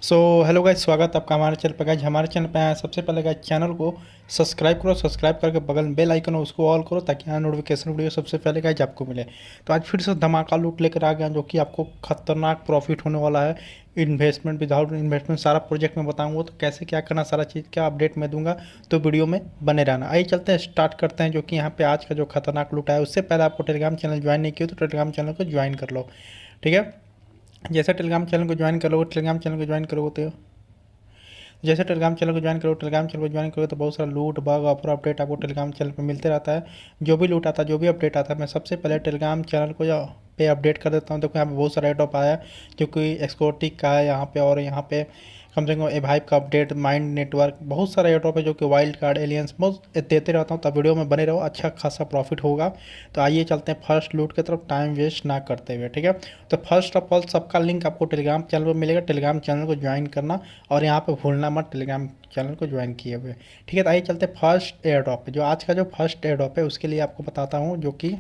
So hello guys, स्वागत है आपका हमारे चैनल पर। गाइस हमारे चैनल पे आया सबसे पहले गाइस चैनल को सब्सक्राइब करो। सब्सक्राइब करके बगल में बेल आइकन हो उसको ऑल करो ताकि यहाँ नोटिफिकेशन वीडियो सबसे पहले गाइस आपको मिले। तो आज फिर से धमाका लूट लेकर आ गया जो कि आपको खतरनाक प्रॉफिट होने वाला है। इन्वेस्टमेंट विदाउट इन्वेस्टमेंट सारा प्रोजेक्ट में बताऊँगा, तो कैसे क्या करना सारा चीज़ क्या अपडेट मैं दूंगा, तो वीडियो में बने रहना। आइए चलते हैं, स्टार्ट करते हैं जो कि यहाँ पे आज का जो खतरनाक लूट है। उससे पहले आपको टेलीग्राम चैनल ज्वाइन नहीं किया तो टेलीग्राम चैनल को ज्वाइन कर लो, ठीक है। जैसे टेलीग्राम चैनल को ज्वाइन करोगे जैसे टेलीग्राम चैनल को ज्वाइन करोगे तो बहुत सारा लूट बग ऑफर अपडेट आपको टेलीग्राम चैनल पे मिलते रहता है। जो भी लूट आता है, जो भी अपडेट आता है, मैं सबसे पहले टेलीग्राम चैनल को पे अपडेट कर देता हूँ। देखो यहाँ पे बहुत सारा एडॉप आया है जो कि एक्सकोटिक का है यहाँ पे, और यहाँ पे कम से कम एवाइव का अपडेट, माइंड नेटवर्क, बहुत सारा एडॉप है जो कि वाइल्ड कार्ड एलियंस बहुत देते रहता हूँ। तब वीडियो में बने रहो, अच्छा खासा प्रॉफिट होगा। तो आइए चलते हैं फर्स्ट लूट की तरफ, टाइम वेस्ट ना करते हुए, ठीक है। तो फर्स्ट ऑफ ऑल सबका लिंक आपको टेलीग्राम चैनल पर मिलेगा। टेलीग्राम चैनल को ज्वाइन करना और यहाँ पे भूलना मत टेलीग्राम चैनल को ज्वाइन किए हुए, ठीक है। तो आइए चलते हैं फर्स्ट एयर ड्रॉप पे। जो आज का जो फर्स्ट एयर ड्रॉप है उसके लिए आपको बताता हूँ जो कि,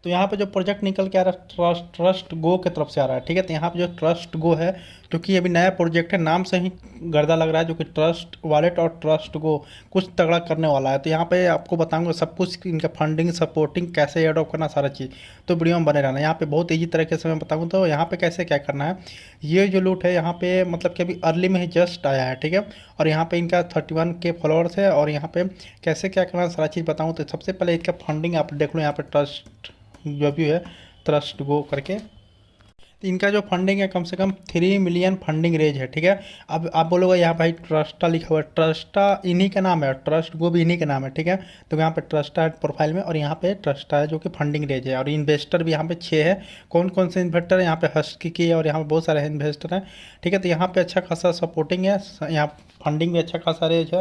तो यहाँ पे जो प्रोजेक्ट निकल के आ रहा है ट्रस्ट गो की तरफ से आ रहा है, ठीक है। तो यहाँ पे जो ट्रस्ट गो है जो कि अभी नया प्रोजेक्ट है, नाम से ही गर्दा लग रहा है, जो कि ट्रस्ट वॉलेट और ट्रस्ट गो कुछ तगड़ा करने वाला है। तो यहाँ पे आपको बताऊंगा सब कुछ, इनका फंडिंग सपोर्टिंग कैसे एडॉप करना सारा चीज़, तो वीडियो में बने रहना। यहाँ पे बहुत ईजी तरीके से मैं बताऊँ तो यहाँ पे कैसे क्या करना है। ये जो लूट है यहाँ पे मतलब कि अभी अर्ली में ही जस्ट आया है, ठीक है। और यहाँ पे इनका 31K फॉलोअर्स है। और यहाँ पे कैसे क्या करना सारा चीज़ बताऊँ तो सबसे पहले इसका फंडिंग आप देख लो। यहाँ पे ट्रस्ट जो भी है ट्रस्ट गो करके, तो इनका जो फंडिंग है कम से कम 3 मिलियन फंडिंग रेज है, ठीक है। अब आप बोलोगे यहाँ भाई ट्रस्टा लिखा हुआ है, ट्रस्टा इन्हीं का नाम है, ट्रस्ट गो भी इन्हीं का नाम है, ठीक है। तो यहाँ पे ट्रस्टा है प्रोफाइल में और यहाँ पे ट्रस्टा है जो कि फंडिंग रेज है। और इन्वेस्टर भी यहाँ पे 6 है। कौन कौन से इन्वेस्टर है यहाँ पे, हस्की की और यहाँ पे बहुत सारे इन्वेस्टर हैं, ठीक है। तो यहाँ पे अच्छा खासा सपोर्टिंग है, यहाँ फंडिंग भी अच्छा खासा रेज है।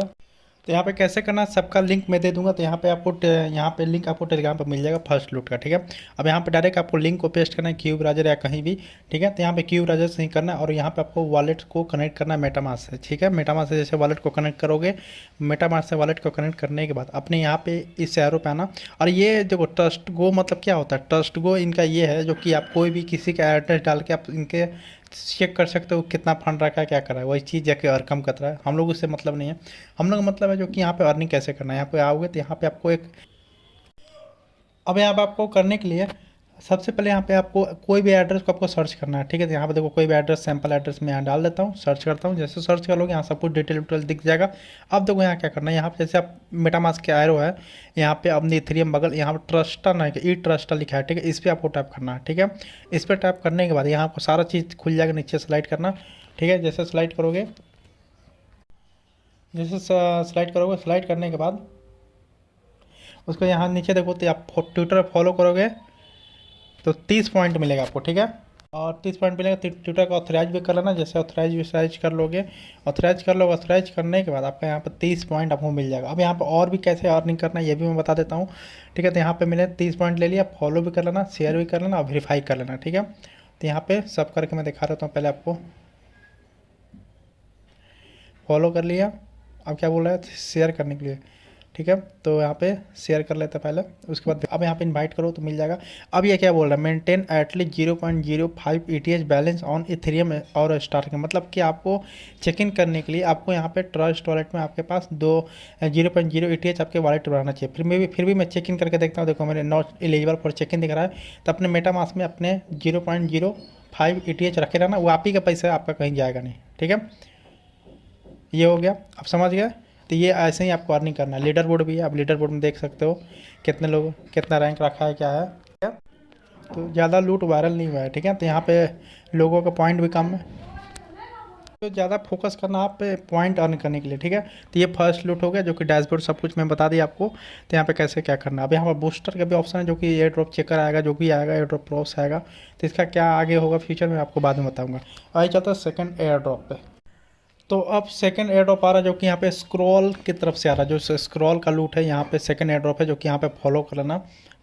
तो यहाँ पे कैसे करना सबका लिंक मैं दे दूंगा। तो यहाँ पे आपको यहाँ पे लिंक आपको टेलीग्राम पर मिल जाएगा फर्स्ट लूट का, ठीक है। अब यहाँ पे डायरेक्ट आपको लिंक को पेस्ट करना है क्यूब राजर या कहीं भी, ठीक है। तो यहाँ पे क्यूब राजर से ही करना है और यहाँ पे आपको वॉलेट को कनेक्ट करना है मेटामास्क से, ठीक है। मेटामास्क से जैसे वॉलेट को कनेक्ट करोगे, मेटामास्क से वॉलेट को कनेक्ट करने के बाद अपने यहाँ पे इस एरो पे आना। और ये देखो ट्रस्ट गो मतलब क्या होता है, ट्रस्ट गो इनका ये है जो कि आप कोई भी किसी का एड्रेस डाल के आप इनके चेक कर सकते हो कितना फंड रखा है, क्या कर रहा है, वही चीज़ जाके और कम कर रहा है। हम लोग उससे मतलब नहीं है, हम लोग का मतलब है जो कि यहाँ पे अर्निंग कैसे करना है। यहाँ पे आओगे तो यहाँ पे आपको एक, अब यहाँ पे आपको करने के लिए सबसे पहले यहाँ पे आपको कोई भी एड्रेस को आपको सर्च करना है, ठीक है। तो यहाँ पे देखो कोई भी एड्रेस, सैंपल एड्रेस मैं यहाँ डाल देता हूँ, सर्च करता हूँ। जैसे सर्च कर लोगे यहाँ सब कुछ डिटेल डिटेल दिख जाएगा। अब देखो यहाँ क्या करना है, यहाँ पे जैसे आप मेटामास्क के एरो है, यहाँ पे अपनी इथेरियम बगल यहाँ पे ट्रस्टा नहीं ई ट्रस्टा लिखा है, ठीक है। इस पर आपको टैप करना है, ठीक है। इस पर टैप करने के बाद यहाँ आपको सारा चीज़ खुल जाएगा, नीचे स्लाइड करना, ठीक है। जैसे स्लाइड करोगे, स्लाइड करने के बाद उसको यहाँ नीचे देखो तो आप ट्विटर फॉलो करोगे तो 30 पॉइंट मिलेगा आपको, ठीक है। और 30 पॉइंट मिलेगा। ट्विटर का ऑथराइज भी कर लेना, जैसे ऑथराइज कर लोगे, ऑथराइज करने के बाद आपका यहाँ पर 30 पॉइंट आपको मिल जाएगा। अब यहाँ पर और भी कैसे अर्निंग करना है ये भी मैं बता देता हूँ, ठीक है। तो यहाँ पे मिले 30 पॉइंट ले लिया, फॉलो भी कर लेना, शेयर भी कर लेना और वेरीफाई कर लेना, ठीक है। तो यहाँ पे सब करके मैं दिखा देता हूँ। पहले आपको फॉलो कर लिया, अब क्या बोल रहा है शेयर करने के लिए, ठीक है। तो यहाँ पे शेयर कर लेते हैं पहले, उसके बाद अब यहाँ पे इनवाइट करो तो मिल जाएगा। अब ये क्या बोल रहा है, maintain at least 0.05 ETH balance on Ethereum और स्टार के, मतलब कि आपको चेक इन करने के लिए आपको यहाँ पे ट्रस्ट वॉलेट में आपके पास 0.0 ETH आपके वॉलेट बनाना चाहिए। फिर भी मैं चेक इन करके देखता हूँ, देखो मेरे not eligible for check in दिख रहा है। तो अपने मेटामास्क में अपने 0.05 ETH रखे रहना, वो आप ही का पैसा है, आपका कहीं जाएगा नहीं, ठीक है। ये हो गया, अब समझ गया। तो ये ऐसे ही आपको अर्निंग करना है। लीडर बोर्ड भी है, आप लीडर बोर्ड में देख सकते हो कितने लोग कितना रैंक रखा है, क्या है, ठीक है। तो ज़्यादा लूट वायरल नहीं हुआ है, ठीक है। तो यहाँ पे लोगों का पॉइंट भी कम है, तो ज़्यादा फोकस करना आप पे पॉइंट अर्न करने के लिए, ठीक है। तो ये फर्स्ट लूट हो गया जो कि डैशबोर्ड सब कुछ मैं बता दिया आपको। तो यहाँ पे कैसे क्या करना है। अब यहाँ पर बूस्टर का भी ऑप्शन है जो कि एयर ड्रॉप चेकर आएगा, जो भी आएगा एयर ड्रॉप प्रोस आएगा। तो इसका क्या आगे होगा फ्यूचर में आपको बाद में बताऊँगा। आइए चलता है सेकेंड एयर ड्रॉप पे। तो अब सेकंड एयर ड्रॉप आ रहा है जो कि यहाँ पे स्क्रॉल की तरफ से आ रहा है, जो स्क्रॉल का लूट है। यहाँ पे सेकंड एयर ड्रॉप है जो कि यहाँ पे फॉलो कर लेना,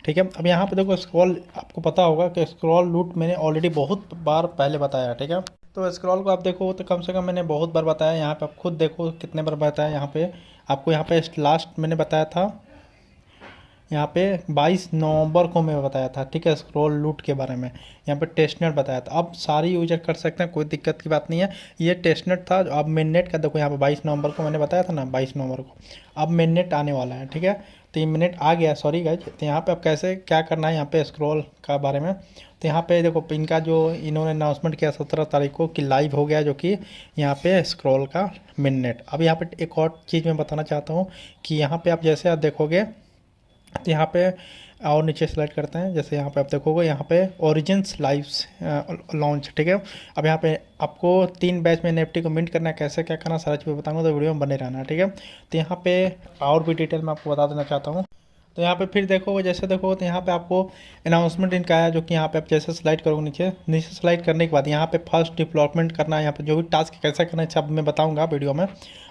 ठीक है। अब यहाँ पे देखो स्क्रॉल, आपको पता होगा कि स्क्रॉल लूट मैंने ऑलरेडी बहुत बार पहले बताया, ठीक है। तो स्क्रॉल को आप देखो तो कम से कम मैंने बहुत बार बताया। यहाँ पे आप खुद देखो कितने बार बताया। यहाँ पे आपको यहाँ पे लास्ट मैंने बताया था यहाँ पे 22 नवंबर को मैं बताया था, ठीक है, स्क्रॉल लूट के बारे में यहाँ पे टेस्टनेट बताया था। अब सारी यूजर कर सकते हैं, कोई दिक्कत की बात नहीं है। ये टेस्टनेट था। अब मेननेट का देखो यहाँ पे 22 नवंबर को मैंने बताया था ना, 22 नवंबर को। अब मेननेट आने वाला है, ठीक है। तो ये मिनट आ गया, सॉरी गाइज। तो यहाँ पे अब कैसे क्या करना है यहाँ पे स्क्रॉल का बारे में, तो यहाँ पे देखो इनका जो इन्होंने अनाउंसमेंट किया 17 तारीख को कि लाइव हो गया, जो कि यहाँ पे स्क्रॉल का मिननेट। अब यहाँ पे एक और चीज़ मैं बताना चाहता हूँ कि यहाँ पे आप जैसे आप देखोगे तो यहाँ पे और नीचे सेलेक्ट करते हैं, जैसे यहाँ पे आप देखोगे यहाँ पे ओरिजिन्स लाइव्स लॉन्च, ठीक है। अब यहाँ पे आपको 3 बैच में एनएफटी को मिंट करना है, कैसे क्या करना सारा चीज़ बताऊंगा, तो वीडियो में बने रहना, ठीक है। तो यहाँ पे और भी डिटेल मैं आपको बता देना चाहता हूँ। तो यहाँ पे फिर देखोगे, जैसे देखोगे तो यहाँ पे आपको अनाउंसमेंट इनका है, जो कि यहाँ पे आप जैसे स्लाइड करोगे नीचे नीचे स्लाइड करने के बाद यहाँ पे फर्स्ट डिप्लॉयमेंट करना है। यहाँ पे जो भी टास्क कैसे करना है सब मैं बताऊंगा वीडियो में।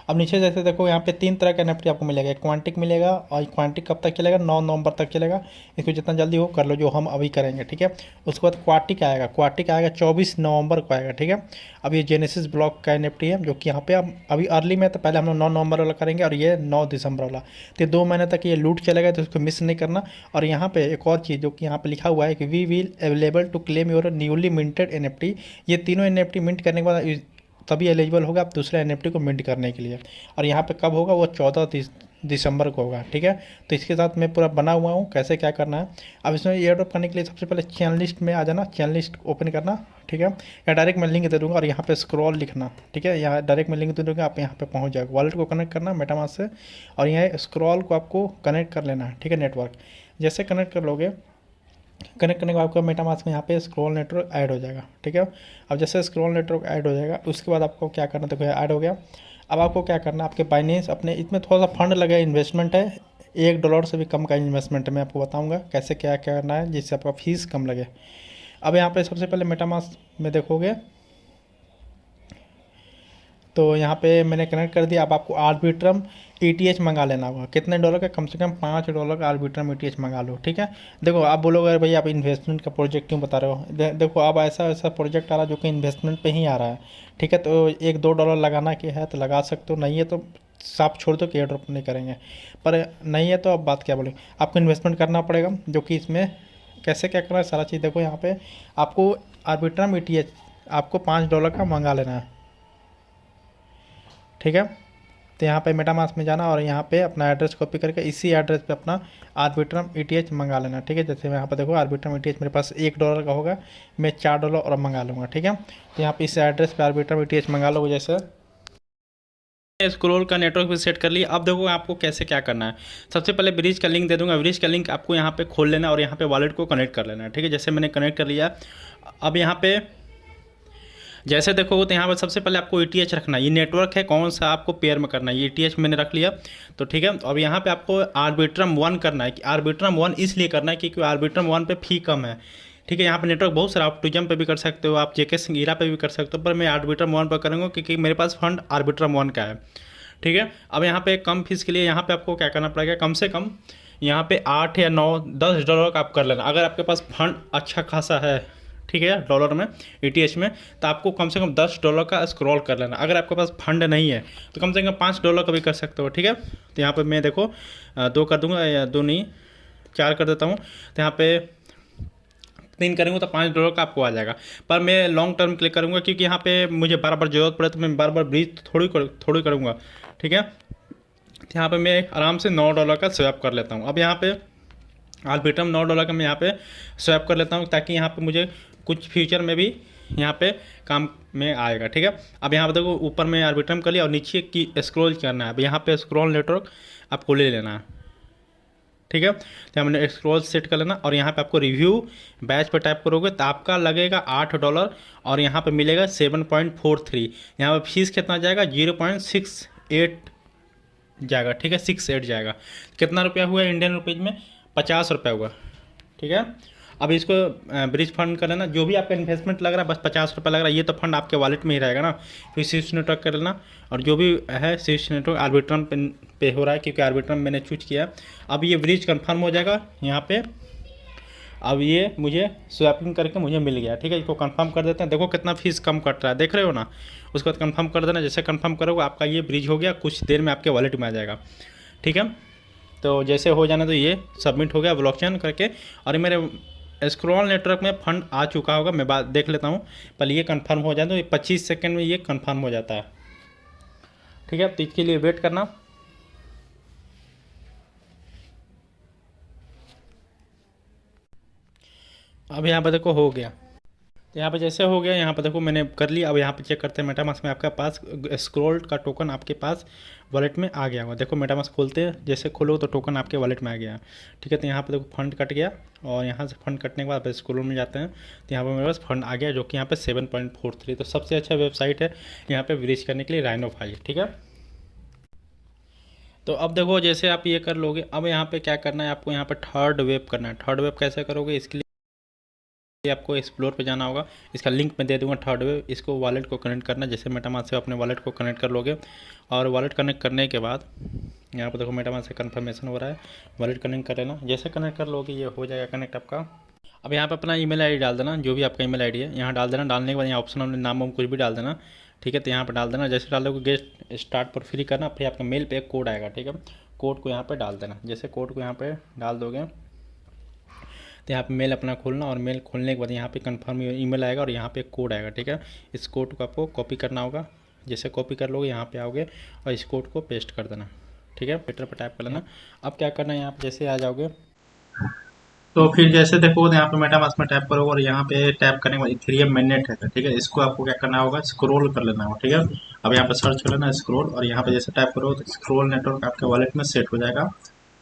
अब नीचे जैसे देखो यहाँ पे 3 तरह का एनएफटी आपको मिलेगा। एक क्वांटिक मिलेगा, और क्वांटिक कब तक चलेगा, 9 नवंबर तक चलेगा। इसको जितना जल्दी हो कर लो, जो हम अभी करेंगे, ठीक है। उसके बाद क्वाटिक आएगा, क्वाटिक आएगा 24 नवंबर को आएगा, ठीक है। अब ये जेनेसिस ब्लॉक का एनएफटी है, जो कि यहाँ पे अब अभी अर्ली में, तो पहले हम लोग 9 नवंबर वाला करेंगे और ये 9 दिसंबर वाला। तो 2 महीने तक ये लूट चलेगा, तो इसको मिस नहीं करना। और यहाँ पे एक और चीज़ जो कि यहाँ पे लिखा हुआ है कि we will available to claim your newly minted NFT. ये तीनों एनएफटी मिंट करने के बाद तभी एलिजिबल होगा आप दूसरे एनएफटी को मिंट करने के लिए। और यहाँ पे कब होगा, वो 14 दिसंबर को होगा, ठीक है। तो इसके साथ मैं पूरा बना हुआ हूँ कैसे क्या करना है। अब इसमें एयर ड्रॉप करने के लिए सबसे पहले चैनल लिस्ट में आ जाना, चैनल लिस्ट ओपन करना, ठीक है। या डायरेक्ट मैं लिंक दे दूँगा और यहाँ पे स्क्रॉल लिखना, ठीक है। यहाँ डायरेक्ट मैं लिंक दे दूँगा, आप यहाँ पे पहुँच जाएगा। वॉलेट को कनेक्ट करना मेटामास्क से, और यहाँ स्क्रॉल को आपको कनेक्ट कर लेना है, ठीक है। नेटवर्क जैसे कनेक्ट कर लोगे, कनेक्ट करने के बाद आपका मेटामास्क में यहाँ पे स्क्रॉल नेटवर्क ऐड हो जाएगा, ठीक है। अब जैसे स्क्रॉल नेटवर्क ऐड हो जाएगा, उसके बाद आपको क्या करना, देखो ऐड हो गया। अब आपको क्या करना, आपके बाइनेंस अपने इसमें थोड़ा सा फंड लगा, इन्वेस्टमेंट है, $1 से भी कम का इन्वेस्टमेंट है। मैं आपको बताऊंगा कैसे क्या करना है जिससे आपका फीस कम लगे। अब यहाँ पे सबसे पहले मेटामास्क में देखोगे तो यहाँ पे मैंने कनेक्ट कर दिया। अब आपको आर्बिट्रम ETH मंगा लेना होगा। कितने डॉलर का, कम से कम $5 का आर्बिट्रम ETH मंगा लो, ठीक है। देखो आप बोलोगे अरे भाई आप इन्वेस्टमेंट का प्रोजेक्ट क्यों बता रहे हो, देखो अब ऐसा प्रोजेक्ट आ रहा है जो कि इन्वेस्टमेंट पे ही आ रहा है, ठीक है। तो $1-2 लगाना क्या है तो लगा सकते हो, नहीं है तो साफ छोड़ दो कि एयर ड्रॉप नहीं करेंगे। पर नहीं है तो अब बात क्या बोले, आपको इन्वेस्टमेंट करना पड़ेगा, जो कि इसमें कैसे क्या करना है सारा चीज़ देखो। यहाँ पे आपको आर्बिट्रम ETH आपको $5 का मंगा लेना है, ठीक है। तो यहाँ पे मेटामास्क में जाना और यहाँ पे अपना एड्रेस कॉपी करके इसी एड्रेस पे अपना आर्बिट्रम ETH मंगा लेना, ठीक है। जैसे मैं यहाँ पे देखो आर्बिट्रम ETH मेरे पास $1 का होगा, मैं $4 और मंगा लूँगा, ठीक है। तो यहाँ पे इस एड्रेस पे आर्बिट्रम ETH मंगा लोगे। जैसे स्क्रॉल का नेटवर्क भी सेट कर लिया। अब देखो आपको कैसे क्या करना है। सबसे पहले ब्रिज का लिंक दे दूंगा, ब्रिज का लिंक आपको यहाँ पे खोल लेना और यहाँ पे वॉलेट को कनेक्ट कर लेना है, ठीक है। जैसे मैंने कनेक्ट कर लिया, अब यहाँ पे जैसे देखोगे तो यहाँ पर सबसे पहले आपको ETH रखना है। ये नेटवर्क है कौन सा आपको पेयर में करना है, ये ETH मैंने रख लिया, तो ठीक है। अब यहाँ पे आपको आर्बिट्रम 1 करना है। कि आर्बिट्रम 1 इसलिए करना है क्योंकि आर्बिट्रम 1 पे फी कम है, ठीक है। यहाँ पे नेटवर्क बहुत सारा, आप टूजम पे भी कर सकते हो, आप JK संगीरा पे भी कर सकते हो, पर मैं आर्बिट्रम 1 पर करूँगा क्योंकि मेरे पास फंड आर्बिट्रम 1 का है, ठीक है। अब यहाँ पे कम फीस के लिए यहाँ पे आपको क्या करना पड़ेगा, कम से कम यहाँ पे 8 या 9 $10 का आप कर लेना। अगर आपके पास फंड अच्छा खासा है, ठीक है, डॉलर में ETH में, तो आपको कम से कम $10 का स्क्रॉल कर लेना। अगर आपके पास फंड नहीं है तो कम से कम $5 का भी कर सकते हो, ठीक है। तो यहाँ पे मैं देखो 2 कर दूंगा, या 2 नहीं 4 कर देता हूँ। तो यहाँ पे 3 करूँगा तो $5 का आपको आ जाएगा। पर मैं लॉन्ग टर्म के लिए करूँगा क्योंकि यहाँ पे मुझे बार बार जरूरत पड़े तो मैं बार बार ब्रीज थोड़ी करूँगा, ठीक है। तो यहाँ पे मैं आराम से $9 का स्वैप कर लेता हूँ। अब यहाँ पे आर्बिट्रम $9 का मैं यहाँ पे स्वैप कर लेता हूँ, ताकि यहाँ पे मुझे कुछ फ्यूचर में भी यहाँ पे काम में आएगा, ठीक है। अब यहाँ पे देखो ऊपर में आर्बिट्रम कर लिया और नीचे की स्क्रॉल करना है। अब यहाँ पे स्क्रॉल नेटवर्क आपको ले लेना है, ठीक है। तो हमने स्क्रॉल सेट कर लेना और यहाँ पे आपको रिव्यू बैच पे टाइप करोगे तो आपका लगेगा $8 और यहाँ पे मिलेगा 7.43। यहाँ पे फीस कितना जाएगा, 0.68 जाएगा, ठीक है, 68 जाएगा। कितना रुपया हुआ इंडियन रुपीज़ में, $50 हुआ, ठीक है। अब इसको ब्रिज फंड कर लेना, जो भी आपका इन्वेस्टमेंट लग रहा है बस $50 लग रहा है, ये तो फंड आपके वॉलेट में ही रहेगा ना। फिर स्विच नेटवर्क कर लेना और जो भी है स्विच नेटवर्क आर्बिट्रम पे हो रहा है क्योंकि आर्बिट्रम मैंने चूज किया। अब ये ब्रिज कंफर्म हो जाएगा यहाँ पे। अब ये मुझे स्वैपिंग करके मुझे मिल गया, ठीक है। इसको कंफर्म कर देते हैं, देखो कितना फीस कम कट रहा है, देख रहे हो ना। उसके बाद कंफर्म कर देना, जैसे कंफर्म करोगे आपका ये ब्रिज हो गया, कुछ देर में आपके वॉलेट में आ जाएगा, ठीक है। तो जैसे हो जाना, तो ये सबमिट हो गया ब्लॉकचेन करके। और ये मेरे स्क्रॉल नेटवर्क में फंड आ चुका होगा, मैं बात देख लेता हूँ पहले, ये कंफर्म हो जाए तो ये 25 सेकंड में ये कंफर्म हो जाता है। ठीक है, तो इसके लिए वेट करना। अब यहाँ पर देखो हो गया, तो यहाँ पे जैसे हो गया, यहाँ पे देखो मैंने कर लिया। अब यहाँ पे चेक करते हैं मेटामास्क में आपका पास स्क्रॉल का टोकन आपके पास वॉलेट में आ गया होगा। देखो मेटामास्क खोलते हैं, जैसे खोलो तो टोकन आपके वॉलेट में आ गया। ठीक है, तो यहाँ पे देखो फंड कट गया, और यहाँ से फंड कटने के बाद स्क्रॉल में जाते हैं तो यहाँ पर मेरे पास फंड आ गया, जो कि यहाँ पे 7.43। तो सबसे अच्छा वेबसाइट है यहाँ पे विजिट करने के लिए राइनोफाई। ठीक है, तो अब देखो जैसे आप ये कर लोगे, अब यहाँ पे क्या करना है आपको, यहाँ पे थर्ड वेब करना है। थर्ड वेब कैसे करोगे, इसके लिए आपको एक्सप्लोर पे जाना होगा। इसका लिंक मैं दे दूंगा थर्ड वेब। इसको वॉलेट को कनेक्ट करना, जैसे मेटामास्क से अपने वॉलेट को कनेक्ट कर लोगे, और वॉलेट कनेक्ट करने के बाद यहाँ पर देखो मेटामास्क से कन्फर्मेशन हो रहा है, वॉलेट कनेक्ट कर लेना। जैसे कनेक्ट कर लोगे ये हो जाएगा कनेक्ट आपका। अब यहाँ पर अपना ईमेल आईडी डाल देना, जो भी आपका ईमेल आईडी है यहाँ डाल देना। डालने के बाद यहाँ ऑप्शन में नाम कुछ भी डाल देना। ठीक है, तो यहाँ पर डाल देना। जैसे डाल दोगे गेट स्टार्ट पर फ्री करना, फिर आपका मेल पे एक कोड आएगा। ठीक है, कोड को यहाँ पर डाल देना। जैसे कोड को यहाँ पर डाल दोगे तो यहाँ पे मेल अपना खोलना, और मेल खोलने के बाद यहाँ पे कंफर्म ईमेल आएगा, और यहाँ पे एक कोड आएगा। ठीक है, इस कोड को आपको कॉपी करना होगा। जैसे कॉपी कर लोगे यहाँ पे आओगे और इस कोड को पेस्ट कर देना। ठीक है, ट्विटर पर टाइप कर लेना। अब क्या करना है, यहाँ पे जैसे आ जाओगे तो फिर जैसे देखो यहाँ पे मेटामास्क में टैप करोगे, और यहाँ पे टैप करने के बाद इथेरियम मेननेट है। ठीक है, इसको आपको क्या करना होगा, स्क्रॉल कर लेना होगा। ठीक है, अब यहाँ पे सर्च कर लेना स्क्रॉल, और यहाँ पे जैसे टैप करोगे तो स्क्रॉल नेटवर्क आपके वॉलेट में सेट हो जाएगा।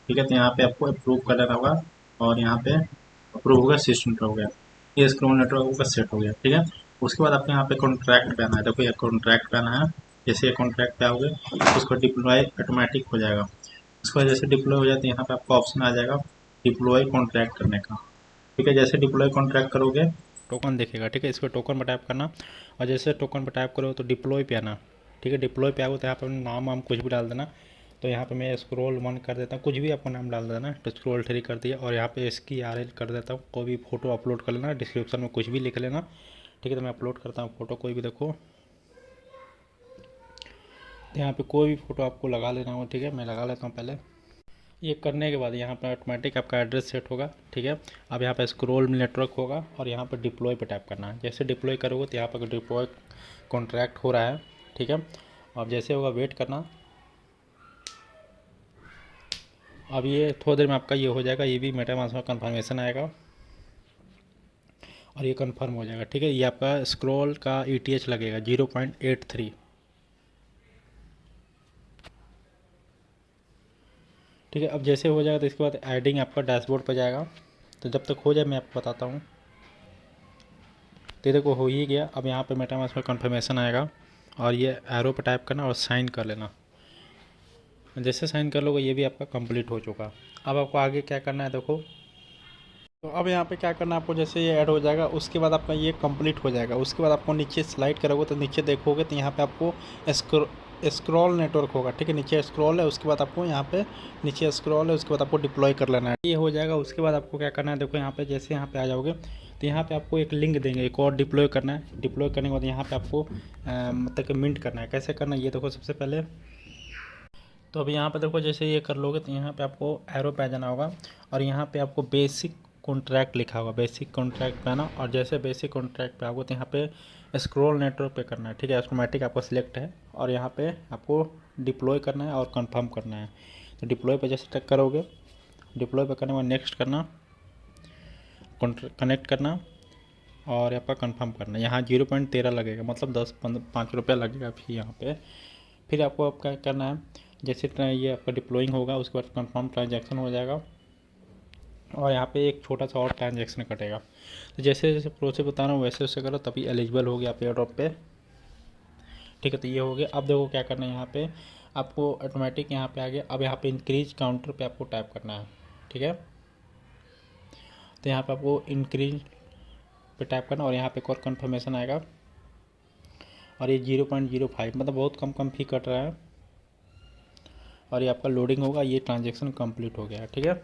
ठीक है, तो यहाँ पे आपको अप्रूव कर लेना होगा, और यहाँ पे अप्रूव हो गया, सिस्टम हो गया, ये स्क्रॉल नेटवर्क का सेट हो गया। ठीक है, उसके बाद आपको यहाँ पे कॉन्ट्रैक्ट पे आना है। देखो ये कॉन्ट्रैक्ट पे आना है। जैसे ये कॉन्ट्रैक्ट पे आओगे उसको डिप्लॉय ऑटोमेटिक हो जाएगा। उसके बाद जैसे डिप्लॉय हो जाती है, यहाँ पे आपको ऑप्शन आ जाएगा डिप्लॉय कॉन्ट्रैक्ट करने का। ठीक है, जैसे डिप्लॉय कॉन्ट्रैक्ट करोगे टोकन दिखेगा। ठीक है, इस पर टोकन पर टाइप करना, और जैसे टोकन पर टाइप करो तो डिप्लॉय पे आना। ठीक है, डिप्लॉय पे आओगे तो यहाँ पर नाम वाम कुछ भी डाल देना। तो यहाँ पे मैं स्क्रॉल 1 कर देता हूँ, कुछ भी आपको नाम डाल देना। तो स्क्रॉल 3 कर दिया, और यहाँ पे इसकी RL कर देता हूँ। कोई भी फोटो अपलोड कर लेना, डिस्क्रिप्शन में कुछ भी लिख लेना। ठीक है, तो मैं अपलोड करता हूँ फोटो कोई भी। देखो तो यहाँ पे कोई भी फ़ोटो आपको लगा लेना हो। ठीक है, मैं लगा लेता हूँ पहले। ये करने के बाद यहाँ पर ऑटोमेटिक आपका एड्रेस सेट होगा। ठीक है, अब यहाँ पर स्क्रॉल नेटवर्क होगा, और यहाँ पर डिप्लॉय पे टैप करना है। जैसे डिप्लॉय करोगे तो यहाँ पर डिप्लॉय कॉन्ट्रैक्ट हो रहा है। ठीक है, अब जैसे होगा वेट करना। अब ये थोड़ी देर में आपका ये हो जाएगा, ये भी मेटामास्क में कन्फर्मेशन आएगा, और ये कंफर्म हो जाएगा। ठीक है, ये आपका स्क्रॉल का ETH लगेगा 0.83। ठीक है, अब जैसे हो जाएगा तो इसके बाद एडिंग आपका डैशबोर्ड पर जाएगा। तो जब तक हो जाए मैं आपको बताता हूँ। तो देखो हो ही गया। अब यहाँ पे मेटामास्क में कन्फर्मेशन आएगा, और ये एरो पर टाइप करना और साइन कर लेना। जैसे साइन कर लोगे ये भी आपका कंप्लीट हो चुका। अब आपको आगे क्या करना है देखो। तो अब यहाँ पे क्या करना है आपको, जैसे ये ऐड हो जाएगा उसके बाद आपका ये कंप्लीट हो जाएगा। उसके बाद आपको नीचे स्लाइड करोगे तो नीचे देखोगे तो यहाँ पे आपको स्क्रॉल नेटवर्क होगा। ठीक है, नीचे स्क्रॉल है, उसके बाद आपको यहाँ पे नीचे स्क्रॉल है, उसके बाद आपको डिप्लॉय कर लेना है। ये हो जाएगा। उसके बाद आपको क्या करना है देखो, यहाँ पे जैसे यहाँ पे आ जाओगे तो यहाँ पे आपको एक लिंक देंगे, एक और डिप्लॉय करना है। डिप्लॉय करने के बाद यहाँ पे आपको मतलब कि मिंट करना है। कैसे करना है ये देखो। सबसे पहले तो अभी यहाँ पे देखो जैसे ये कर लोगे तो यहाँ पे आपको एरो पे आ जाना होगा, और यहाँ पे आपको बेसिक कॉन्ट्रैक्ट लिखा होगा। बेसिक कॉन्ट्रैक्ट पे आना, और जैसे बेसिक कॉन्ट्रैक्ट पे आओगे तो यहाँ पे स्क्रॉल नेटवर्क पे करना है। ठीक है, ऑटोमेटिक आपको सिलेक्ट है, और यहाँ पे आपको डिप्लॉय करना है और कंफर्म करना है। तो डिप्लॉय पे जैसे टक करोगे, डिप्लॉय पे करने के बाद नेक्स्ट करना, कनेक्ट करना, और आपका कंफर्म करना। यहाँ 0.13 लगेगा, मतलब 10-5 रुपया लगेगा फिर यहाँ पे। फिर आपको अब क्या करना है, जैसे ये आपका डिप्लॉइंग होगा उसके बाद कंफर्म ट्रांजैक्शन हो जाएगा, और यहाँ पे एक छोटा सा और ट्रांजैक्शन कटेगा। तो जैसे जैसे प्रोसेस बता रहा हूँ वैसे वैसे करो, तभी एलिजिबल हो गया आप एयर ड्रॉप पे। ठीक है, तो ये हो गया। अब देखो क्या करना है, यहाँ पे आपको ऑटोमेटिक यहाँ पे आ गया। अब यहाँ पे इंक्रीज काउंटर पे आपको टाइप करना है। ठीक है, तो यहाँ पे आपको इंक्रीज पे टाइप करना, और यहाँ पे एक और कन्फर्मेशन आएगा, और ये 0.05 मतलब बहुत कम फी कट रहा है, और ये आपका लोडिंग होगा। ये ट्रांजेक्शन कंप्लीट हो गया। ठीक है,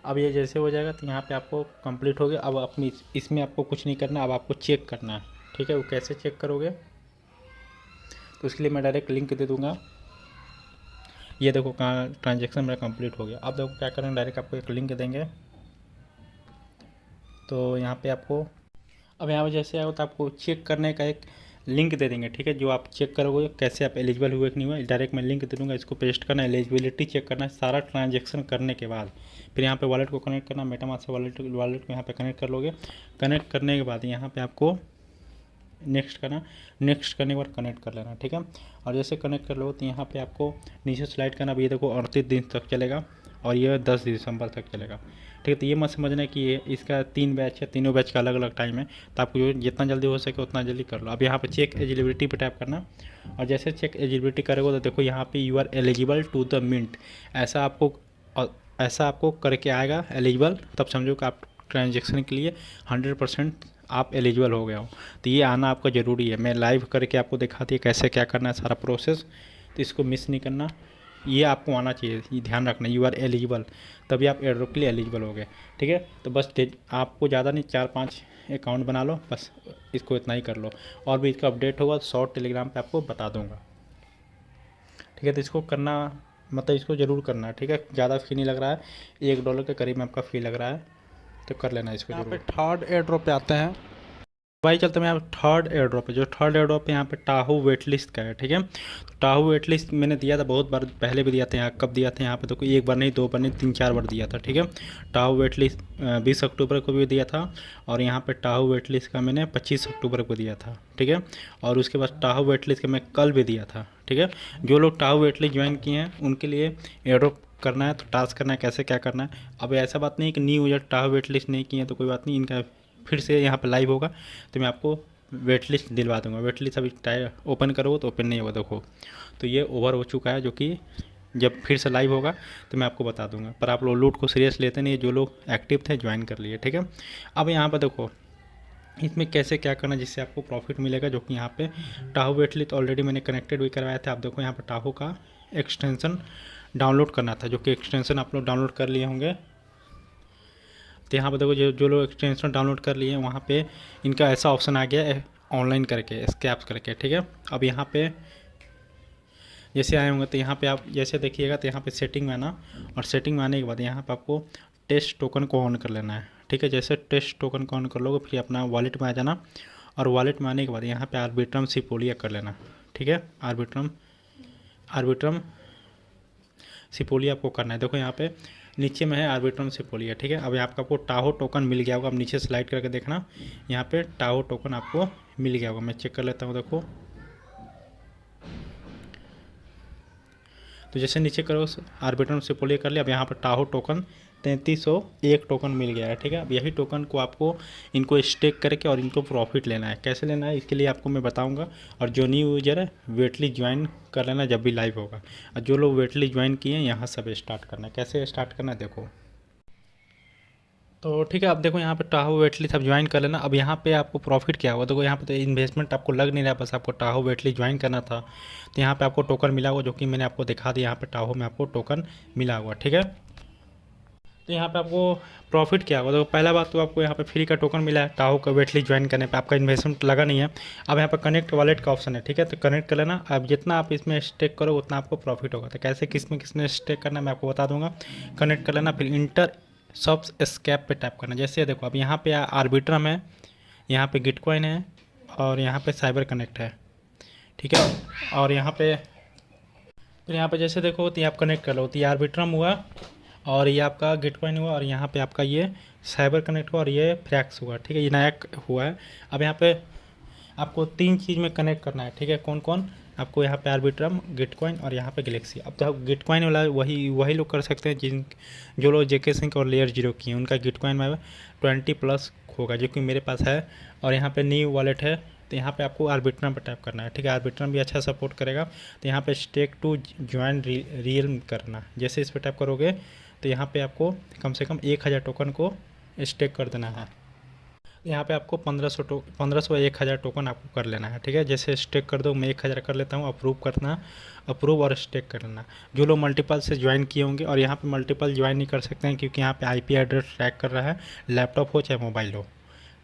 अब ये जैसे हो जाएगा तो यहाँ पे आपको कंप्लीट हो गया। अब अपनी इसमें आपको कुछ नहीं करना, अब आपको चेक करना है। ठीक है, वो कैसे चेक करोगे तो उसके लिए मैं डायरेक्ट लिंक दे दूँगा। ये देखो कहाँ ट्रांजेक्शन मेरा कंप्लीट हो गया। अब देखो क्या करेंगे, डायरेक्ट आपको एक लिंक देंगे। तो यहाँ पे आपको अब यहाँ पे जैसे आएगा तो आपको चेक करने का एक लिंक दे देंगे, ठीक है, जो आप चेक करोगे कैसे आप एलिजिबल हुए कि नहीं हुए। डायरेक्ट मैं लिंक दे दूँगा, इसको पेस्ट करना, एलिजिबिलिटी चेक करना है सारा ट्रांजेक्शन करने के बाद। फिर यहाँ पे वॉलेट को कनेक्ट करना, मेटामास्क से वॉलेट को यहाँ पे कनेक्ट कर लोगे। कनेक्ट करने के बाद यहाँ पे आपको नेक्स्ट करना, नेक्स्ट करने के बाद कनेक्ट कर लेना, ठीक है। और जैसे कनेक्ट कर लो तो यहाँ पे आपको नीचे स्लाइड करना। अब ये देखो 38 दिन तक चलेगा और ये 10 दिसंबर तक चलेगा, ठीक है। तो ये मत समझना कि ये इसका 3 बैच है, तीनों बैच का अलग अलग टाइम है। तो आपको जो जितना जल्दी हो सके उतना जल्दी कर लो। अब यहाँ पे चेक एलिजिबिलिटी पे टैप करना और जैसे चेक एलिजिबिलिटी करोगे तो देखो यहाँ पे you are eligible to the mint, ऐसा आपको करके आएगा एलिजिबल। तब समझो कि आप ट्रांजेक्शन के लिए 100% आप एलिजिबल हो गए हो। तो ये आना आपका ज़रूरी है। मैं लाइव करके आपको दिखाती है कैसे क्या करना है सारा प्रोसेस, तो इसको मिस नहीं करना। ये आपको आना चाहिए, ये ध्यान रखना, यू आर एलिजिबल, तभी आप एयरड्रॉप के लिए एलिजिबल हो गए, ठीक है। तो बस आपको ज़्यादा नहीं 4-5 अकाउंट बना लो, बस इसको इतना ही कर लो। और भी इसका अपडेट होगा तो शॉर्ट टेलीग्राम पे आपको बता दूंगा, ठीक है। तो इसको करना मतलब इसको ज़रूर करना है, ठीक है। ज़्यादा फ़ी नहीं लग रहा है, $1 के करीब में आपका फ़ी लग रहा है, तो कर लेना इसको। यहाँ पे थर्ड एयर ड्रॉप पे आते हैं भाई, चलते हैं यहाँ पे थर्ड एयर ड्रॉप है। जो थर्ड एयर ड्रॉप है यहाँ पे टाहू वेट लिस्ट का है, ठीक है। तो टाहू वेट लिस्ट मैंने दिया था बहुत बार, पहले भी दिया था। यहाँ कब दिया था, यहाँ पे तो कोई एक बार नहीं, 2 बार नहीं, 3-4 बार दिया था, ठीक है। टाहू वेट लिस्ट 20 अक्टूबर को भी दिया था और यहाँ पे टाहू वेट लिस्ट का मैंने 25 अक्टूबर को दिया था, ठीक है। और उसके बाद टाहू वेट लिस्ट का मैं कल भी दिया था, ठीक है। जो लोग टाहू वेट लिस्ट ज्वाइन किए हैं उनके लिए एयर ड्रॉप करना है, तो टास्क करना है कैसे क्या करना है। अब ऐसा बात नहीं कि न्यू यूजर टाहू वेट लिस्ट नहीं किए हैं तो कोई बात नहीं, इनका फिर से यहाँ पे लाइव होगा तो मैं आपको वेट लिस्ट दिलवा दूंगा। वेट लिस्ट अभी ओपन करोगे तो ओपन नहीं होगा, देखो तो ये ओवर हो चुका है, जो कि जब फिर से लाइव होगा तो मैं आपको बता दूंगा। पर आप लोग लूट को सीरियस लेते नहीं, जो लोग एक्टिव थे ज्वाइन कर लिए, ठीक है। अब यहाँ पर देखो इसमें कैसे क्या करना जिससे आपको प्रॉफिट मिलेगा, जो कि यहाँ पे टाहू वेट लिस्ट ऑलरेडी मैंने कनेक्टेड भी करवाया था। आप देखो यहाँ पर टाहू का एक्सटेंशन डाउनलोड करना था, जो कि एक्सटेंशन आप लोग डाउनलोड कर लिए होंगे। तो यहाँ पर देखो जो लोग एक्सटेंशन डाउनलोड कर लिए हैं वहाँ पे इनका ऐसा ऑप्शन आ गया है ऑनलाइन करके, स्कैप्स करके, ठीक है। अब यहाँ पे जैसे आए होंगे तो यहाँ पे आप जैसे देखिएगा तो यहाँ पे सेटिंग में आना और सेटिंग में आने के बाद यहाँ पे आपको टेस्ट टोकन को ऑन कर लेना है, ठीक है। जैसे टेस्ट टोकन को ऑन कर लोगे फिर अपना वॉलेट में आ जाना और वॉलेट में आने के बाद यहाँ पे आर्बिट्रम सिपोलिया कर लेना, ठीक है। आर्बिट्रम सिपोलिया आपको करना है। देखो यहाँ पे नीचे में है आर्बिट्रम सिपोलिया, ठीक है। अब यहाँ पे आपको टाहो टोकन मिल गया होगा, अब नीचे स्लाइड करके देखना, यहाँ पे टाहो टोकन आपको मिल गया होगा। मैं चेक कर लेता हूँ, देखो तो जैसे नीचे करो आर्बिट्रम सिपोलिया कर लिया। अब यहाँ पर टाहो टोकन 3301 टोकन मिल गया है, ठीक है। अब यही टोकन को आपको इनको स्टेक करके और इनको प्रॉफिट लेना है। कैसे लेना है इसके लिए आपको मैं बताऊंगा। और जो न्यू यूजर है वेटली ज्वाइन कर लेना जब भी लाइव होगा, और जो लोग वेटली ज्वाइन किए हैं यहाँ सब स्टार्ट करना है। कैसे स्टार्ट करना है देखो, तो ठीक है। अब देखो यहाँ पे टाहो वेटली सब ज्वाइन कर लेना। अब यहाँ पे आपको प्रॉफिट क्या होगा, देखो यहाँ पे तो इन्वेस्टमेंट आपको लग नहीं रहा, बस आपको टाहो वेटली ज्वाइन करना था। तो यहाँ पे आपको टोकन मिला होगा, जो कि मैंने आपको दिखा दिया, यहाँ पे टाहो में आपको टोकन मिला हुआ, ठीक है। तो यहाँ पे आपको प्रॉफिट क्या होगा, तो पहला बात तो आपको यहाँ पे फ्री का टोकन मिला है टाहो का वेटली ज्वाइन करने पे, आपका इन्वेस्टमेंट लगा नहीं है। अब यहाँ पे कनेक्ट वॉलेट का ऑप्शन है, ठीक है। तो कनेक्ट कर लेना। अब जितना आप इसमें स्टेक करो उतना आपको प्रॉफिट होगा। तो कैसे किसमें स्टेक करना है मैं आपको बता दूंगा। कनेक्ट कर लेना, फिर इंटर सब्स स्कैप पे टैप करना। जैसे देखो अब यहाँ पे आर्बिट्रम है, यहाँ पे गिटकॉइन है और यहाँ पे साइबर कनेक्ट है, ठीक है। और यहाँ पे फिर यहाँ पे जैसे देखो तो आप कनेक्ट कर लो, तो ये आर्बिट्रम हुआ और ये आपका गिटकॉइन हुआ और यहाँ पे आपका ये साइबर कनेक्ट हुआ और ये फ्रैक्स हुआ, ठीक है। ये नया हुआ है। अब यहाँ पे आपको 3 चीज़ में कनेक्ट करना है, ठीक है। कौन कौन, आपको यहाँ पे आर्बिट्रम, गिटकॉइन और यहाँ पे गैलेक्सी। अब तो गिटकॉइन वाला वही लोग कर सकते हैं जो लोग जेके सिंक और लेयर 0 किए, उनका गिटकॉइन में 20+ होगा, जो कि मेरे पास है। और यहाँ पे न्यू वॉलेट है, तो यहाँ पे आपको आर्बिट्रम पर टैप करना है, ठीक है। आर्बिट्रम भी अच्छा सपोर्ट करेगा। तो यहाँ पे स्टेक टू ज्वाइन रियल करना, जैसे इस पर टैप करोगे तो यहाँ पे आपको कम से कम 1000 टोकन को स्टेक कर देना है। यहाँ पे आपको 1500 1000 टोकन आपको कर लेना है, ठीक है। जैसे स्टेक कर दो, मैं 1000 कर लेता हूँ, अप्रूव और स्टेक कर लेना। जो लोग मल्टीपल से ज्वाइन किए होंगे, और यहाँ पे मल्टीपल ज्वाइन नहीं कर सकते हैं क्योंकि यहाँ पे IP एड्रेस ट्रैक कर रहा है, लैपटॉप हो चाहे मोबाइल हो,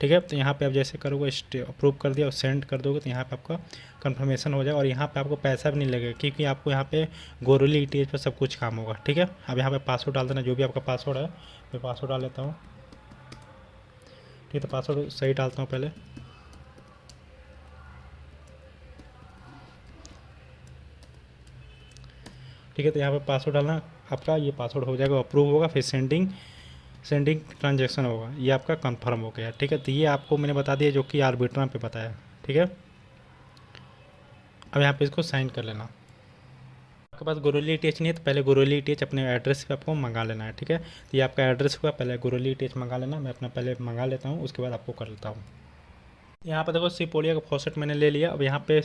ठीक है। तो यहाँ पे आप जैसे करोगे अप्रूव कर दिया और सेंड कर दोगे तो यहाँ पे आपका कंफर्मेशन हो जाएगा और यहाँ पे आपको पैसा भी नहीं लगेगा क्योंकि आपको यहाँ पे गोरेली ETH पर सब कुछ काम होगा। ठीक है। अब यहाँ पे पासवर्ड डाल देना, जो भी आपका पासवर्ड है। मैं पासवर्ड डाल लेता हूँ। ठीक है, तो पासवर्ड सही डालता हूँ पहले। ठीक है, तो यहाँ पे पासवर्ड डालना, आपका ये पासवर्ड हो जाएगा, अप्रूव होगा, फिर सेंडिंग ट्रांजैक्शन होगा, ये आपका कंफर्म हो गया। ठीक है, तो ये आपको मैंने बता दिया जो कि आर्बिट्रम पे बताया। ठीक है, अब यहाँ पे इसको साइन कर लेना। आपके पास गोरेली ETH नहीं है तो पहले गोरेली ETH अपने एड्रेस पे आपको मंगा लेना है। ठीक है, तो ये आपका एड्रेस हुआ, पहले गोरेली ETH मंगा लेना। मैं अपना पहले मंगा लेता हूँ, उसके बाद आपको कर लेता हूँ। यहाँ पर देखो सिपोलिया का फॉसेट मैंने ले लिया। अब यहाँ पे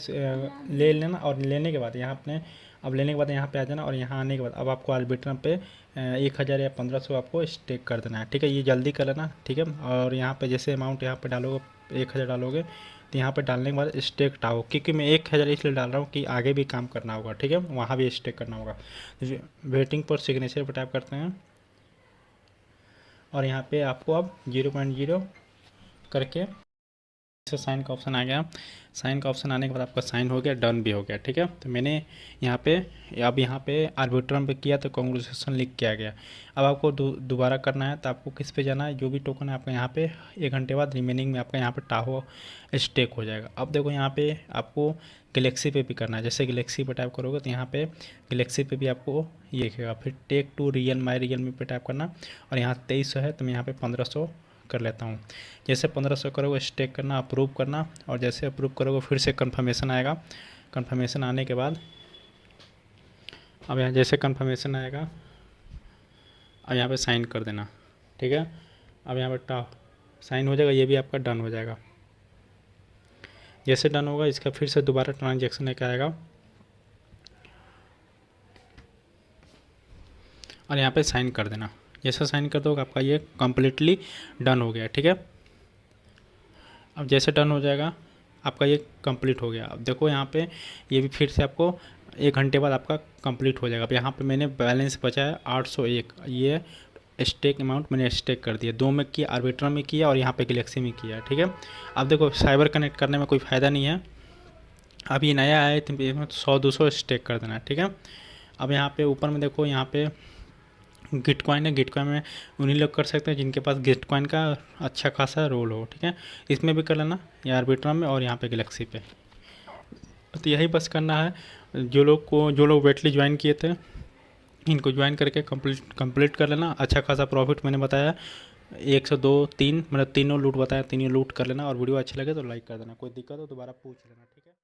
ले लेना और लेने के बाद यहाँ अपने अब लेने के बाद यहाँ पे आ जाना और यहाँ आने के बाद अब आपको आर्बिट्रम पे 1000 या 1500 आपको स्टेक कर देना है। ठीक है, ये जल्दी कर लेना। ठीक है, और यहाँ पे जैसे अमाउंट यहाँ पे डालोगे 1000 डालोगे तो यहाँ पे डालने के बाद स्टेक टाओ, क्योंकि मैं 1000 इसलिए डाल रहा हूँ कि आगे भी काम करना होगा। ठीक है, वहाँ भी स्टेक करना होगा। वेटिंग पर सिग्नेचर पर टाइप करते हैं और यहाँ पे आपको अब 0.0 करके से साइन का ऑप्शन आ गया। साइन का ऑप्शन आने के बाद आपका साइन हो गया, डन भी हो गया। ठीक है, तो मैंने यहाँ पे आर्बिट्रम पे किया तो कांग्रेचुलेसन लिख के आ गया। अब आपको दोबारा करना है तो आपको किस पे जाना है, जो भी टोकन है आपका यहाँ पे 1 घंटे बाद रिमेनिंग में आपका यहाँ पे टाहो स्टेक हो जाएगा। अब देखो यहाँ पे आपको गैलेक्सी पे भी करना है। जैसे गैलेक्सी पे टाइप करोगे तो यहाँ पे गैलेक्सी पे भी आपको ये लिखेगा, फिर take to real my Realme पे टाइप करना और यहाँ 2300 है तो मैं यहाँ पे 1500 कर लेता हूँ। जैसे 1500 करोगे स्टेक करना, अप्रूव करना और जैसे अप्रूव करोगे फिर से कंफर्मेशन आएगा। कंफर्मेशन आने के बाद अब यहाँ जैसे कंफर्मेशन आएगा अब यहाँ पे साइन कर देना। ठीक है, अब यहाँ पे साइन हो जाएगा, ये भी आपका डन हो जाएगा। जैसे डन होगा इसका फिर से दोबारा ट्रांजेक्शन लेकर आएगा और यहाँ पे साइन कर देना। जैसे साइन कर दोगे आपका ये कम्प्लीटली डन हो गया। ठीक है, अब जैसे डन हो जाएगा आपका ये कंप्लीट हो गया। अब देखो यहाँ पे ये भी फिर से आपको 1 घंटे बाद आपका कंप्लीट हो जाएगा। अब यहाँ पे मैंने बैलेंस बचा है 801, ये स्टेक अमाउंट मैंने स्टेक कर दिया। 2 में किया, आर्बिट्रम में किया और यहाँ पे गैलेक्सी में किया। ठीक है, अब देखो साइबर कनेक्ट करने में कोई फ़ायदा नहीं है, अब ये नया आया तो 100-200 स्टेक कर देना। ठीक है, अब यहाँ पे ऊपर में देखो यहाँ पे गिटकॉइन है। गिटकॉइन में उन्हीं लोग कर सकते हैं जिनके पास गिटकॉइन का अच्छा खासा रोल हो। ठीक है, इसमें भी कर लेना, या आर्बिट्रम में और यहाँ पे गैलेक्सी पे। तो यही बस करना है। जो लोग वेटली ज्वाइन किए थे इनको ज्वाइन करके कंप्लीट कर लेना। अच्छा खासा प्रॉफिट मैंने बताया 102 3 मतलब तीनों लूट बताया, तीनों लूट कर लेना। और वीडियो अच्छी लगे तो लाइक कर देना, कोई दिक्कत हो दोबारा पूछ लेना।